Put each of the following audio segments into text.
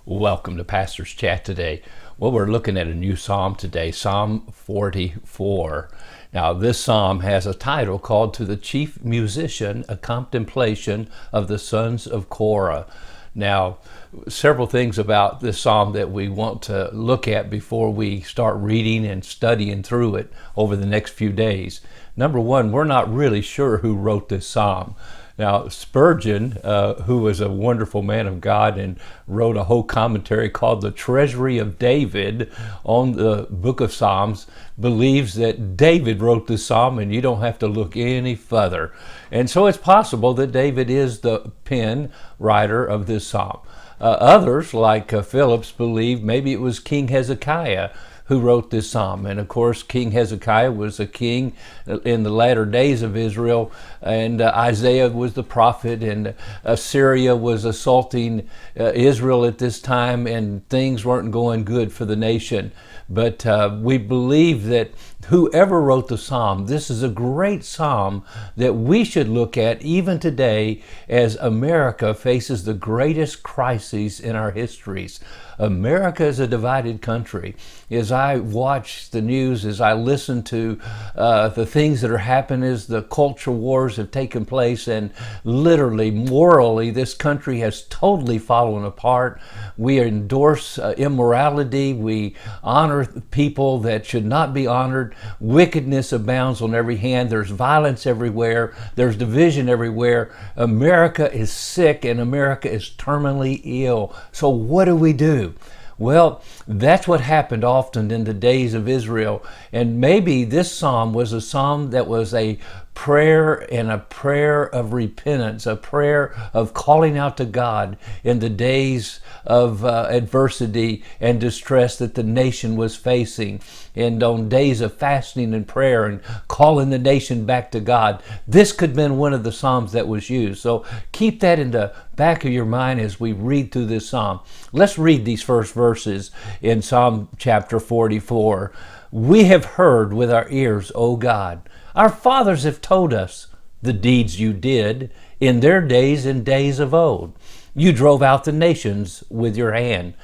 Welcome to Pastor's Chat today. Well, we're looking at a new psalm today, Psalm 44. Now, this psalm has a title called To the Chief Musician, a Contemplation of the Sons of Korah. Now, several things about this psalm that we want to look at before we start reading and studying through it over the next few days. Number one, we're not really sure who wrote this psalm. Now, Spurgeon, who was a wonderful man of God and wrote a whole commentary called The Treasury of David on the book of Psalms, believes that David wrote this psalm and you don't have to look any further. And so it's possible that David is the pen writer of this psalm. Others, like Phillips, believe maybe it was King Hezekiah who wrote this psalm. And of course, King Hezekiah was a king in the latter days of Israel, and Isaiah was the prophet, and Assyria was assaulting Israel at this time, and things weren't going good for the nation. But we believe that whoever wrote the psalm, this is a great psalm that we should look at even today as America faces the greatest crises in our histories. America is a divided country. As I watch the news, as I listen to the things that are happening, as the culture wars have taken place, and literally, morally, this country has totally fallen apart. We endorse immorality. We honor people that should not be honored. Wickedness abounds on every hand. There's violence everywhere. There's division everywhere. America is sick and America is terminally ill. So what do we do? Well, that's what happened often in the days of Israel. And maybe this psalm was a psalm that was a prayer, and a prayer of repentance, a prayer of calling out to God in the days of adversity and distress that the nation was facing, and on days of fasting and prayer and calling the nation back to God. This could have been one of the psalms that was used. So keep that in the back of your mind as we read through this psalm. Let's read these first verses in Psalm chapter 44. We have heard with our ears, O God. Our fathers have told us the deeds you did in their days and days of old. You drove out the nations with your hand,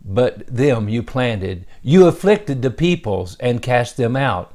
but them you planted. You afflicted the peoples and cast them out.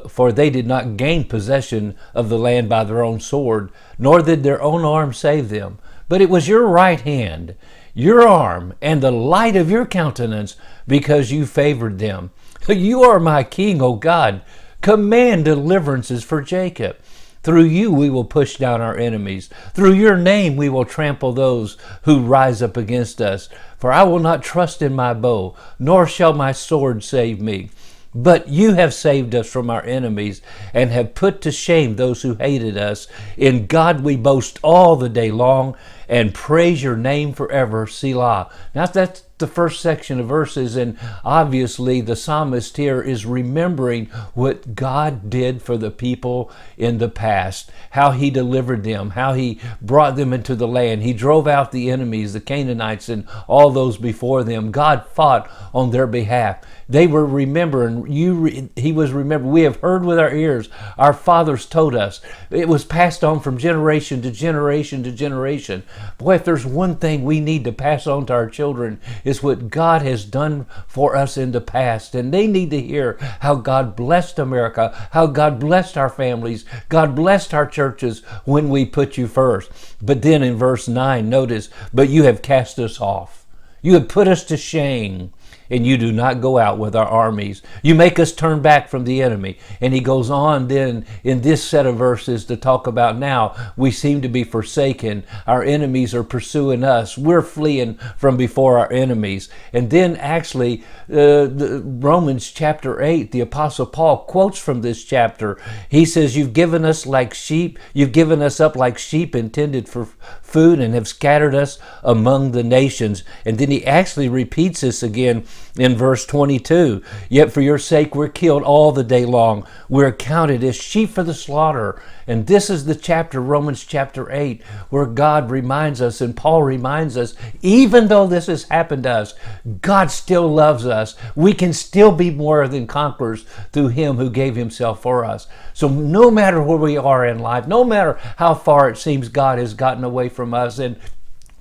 For they did not gain possession of the land by their own sword, nor did their own arm save them. But it was your right hand, your arm, and the light of your countenance, because you favored them. You are my king, O God. Command deliverances for Jacob. Through you we will push down our enemies. Through your name we will trample those who rise up against us. For I will not trust in my bow, nor shall my sword save me. But you have saved us from our enemies and have put to shame those who hated us. In God we boast all the day long and praise your name forever. Selah. Now that's the first section of verses, and obviously the psalmist here is remembering what God did for the people in the past, how he delivered them, how he brought them into the land. He drove out the enemies, the Canaanites, and all those before them. God fought on their behalf. They were remembering. He was remembering. We have heard with our ears. Our fathers told us. It was passed on from generation to generation to generation. Boy, if there's one thing we need to pass on to our children, is what God has done for us in the past. And they need to hear how God blessed America, how God blessed our families, God blessed our churches when we put you first. But then in verse 9, notice, but you have cast us off. You have put us to shame, and you do not go out with our armies. You make us turn back from the enemy. And he goes on then in this set of verses to talk about now we seem to be forsaken. Our enemies are pursuing us. We're fleeing from before our enemies. And then actually Romans chapter 8, the Apostle Paul quotes from this chapter. He says, you've given us like sheep. You've given us up like sheep intended for food and have scattered us among the nations. And then he actually repeats this again in verse 22. Yet for your sake we're killed all the day long. We're counted as sheep for the slaughter. And this is the chapter, Romans chapter 8, where God reminds us and Paul reminds us, even though this has happened to us, God still loves us. We can still be more than conquerors through him who gave himself for us. So no matter where we are in life, no matter how far it seems God has gotten away from us, and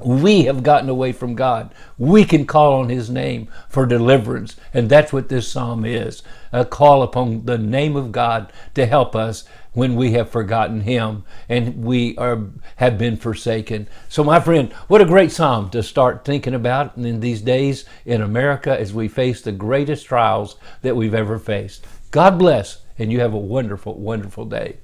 We have gotten away from God. We can call on his name for deliverance. And that's what this psalm is, a call upon the name of God to help us when we have forgotten him and have been forsaken. So my friend, what a great psalm to start thinking about in these days in America as we face the greatest trials that we've ever faced. God bless, and you have a wonderful, wonderful day.